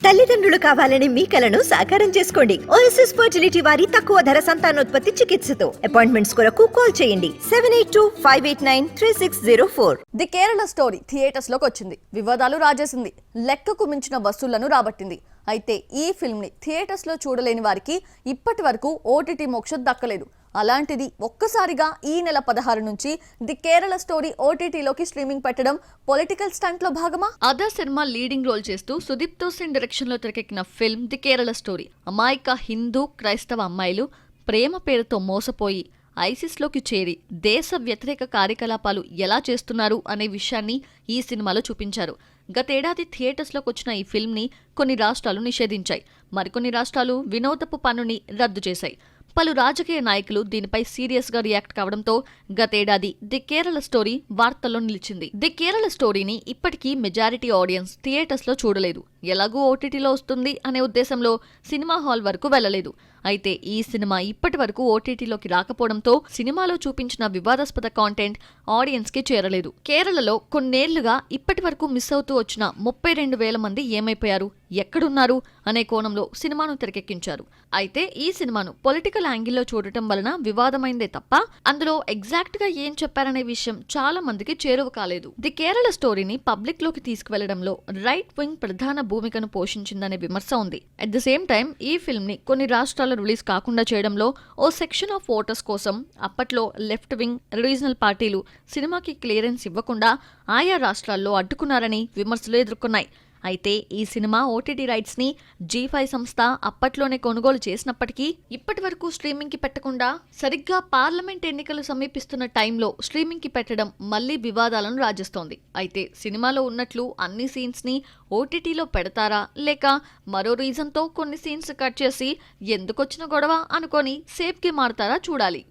తల్లిదండ్రులు కావాలని మీ కలను సాకారం చేసుకోండి. ఓఎస్ఎస్ ఫర్టిలిటీ వారి తక్కువ ధర సంతానోత్పత్తి చికిత్సతో అపాయింట్మెంట్స్ కొరకు కాల్ చేయండి 7825893604. ది కేరళ స్టోరీ థియేటర్స్ లోకి వచ్చింది. వివాదాలు రాజేసింది. లెక్కకు మించిన వసూళ్లను రాబట్టింది. అయితే ఈ ఫిల్మ్ ని థియేటర్స్ లో చూడలేని వారికి ఇప్పటి వరకు ఓటీటీ మోక్షం దక్కలేదు. అలాంటిది ఒక్కసారిగా ఈ నెల 16 నుంచి ది కేరళ స్టోరీ ఓటీటీలోకి స్ట్రీమింగ్ పెట్టడం పొలిటికల్ స్టంట్ లో భాగమా? ఆదర్ శర్మ లీడింగ్ రోల్ చేస్తూ సుదీప్ తోసెన్ డైరెక్షన్ లో తెరకెక్కిన ఫిల్మ్ ది కేరళ స్టోరీ. అమాయక హిందూ క్రైస్తవ అమ్మాయిలు ప్రేమ పేరుతో మోసపోయి ఐసిస్లోకి చేరి దేశ వ్యతిరేక కార్యకలాపాలు ఎలా చేస్తున్నారు అనే విషయాన్ని ఈ సినిమాలో చూపించారు. గతేడాది థియేటర్స్లోకి వచ్చిన ఈ ఫిల్మ్ని కొన్ని రాష్ట్రాలు నిషేధించాయి. మరికొన్ని రాష్ట్రాలు వినోదపు పన్నుని రద్దు చేశాయి. పలు రాజకీయ నాయకులు దీనిపై సీరియస్ గా రియాక్ట్ కావడంతో గతేడాది ది కేరళ స్టోరీ వార్తల్లో నిలిచింది. ది కేరళ స్టోరీని ఇప్పటికీ మెజారిటీ ఆడియన్స్ థియేటర్స్ లో చూడలేదు. ఎలాగూ ఓటీటీలో వస్తుంది అనే ఉద్దేశంలో సినిమా హాల్ వరకు వెళ్లలేదు. అయితే ఈ సినిమా ఇప్పటి వరకు ఓటీటీలోకి రాకపోవడంతో సినిమాలో చూపించిన వివాదాస్పద కాంటెంట్ ఆడియన్స్ కి చేరలేదు. కేరళలో కొన్నేళ్లుగా ఇప్పటి వరకు మిస్ అవుతూ వచ్చిన 32,000 మంది ఏమైపోయారు, ఎక్కడున్నారు అనే కోణంలో సినిమాను తెరకెక్కించారు. అయితే ఈ సినిమాను పొలిటికల్ యాంగిల్లో చూడటం వలన వివాదమైందే తప్ప అందులో ఎగ్జాక్ట్ గా ఏం చెప్పారనే విషయం చాలా మందికి చేరువ కాలేదు. ది కేరళ స్టోరీని పబ్లిక్ లోకి తీసుకువెళ్లడంలో రైట్ వింగ్ ప్రధాన భూమికను పోషించిందనే విమర్శ ఉంది. అట్ ద సేమ్ టైం ఈ ఫిల్మ్ ని కొన్ని రాష్ట్రాల్లో రిలీజ్ కాకుండా చేయడంలో ఓ సెక్షన్ ఆఫ్ ఓటర్స్ కోసం అప్పట్లో లెఫ్ట్ వింగ్ రీజనల్ పార్టీలు సినిమాకి క్లియరెన్స్ ఇవ్వకుండా ఆయా రాష్ట్రాల్లో అడ్డుకున్నారని విమర్శలు ఎదుర్కొన్నాయి. అయితే ఈ సినిమా ఓటీటీ రైట్స్ ని G5 సంస్థ అప్పట్లోనే కొనుగోలు చేసినప్పటికీ ఇప్పటి వరకు స్ట్రీమింగ్ కి పెట్టకుండా సరిగ్గా పార్లమెంట్ ఎన్నికలు సమీపిస్తున్న టైంలో స్ట్రీమింగ్ కి పెట్టడం మళ్లీ వివాదాలను రాజేస్తోంది. అయితే సినిమాలో ఉన్నట్లు అన్ని సీన్స్ ని ఓటీటీలో పెడతారా లేక మరో రీజన్ తో కొన్ని సీన్స్ కట్ చేసి ఎందుకొచ్చిన గొడవ అనుకొని సేఫ్ కి మారతారా చూడాలి.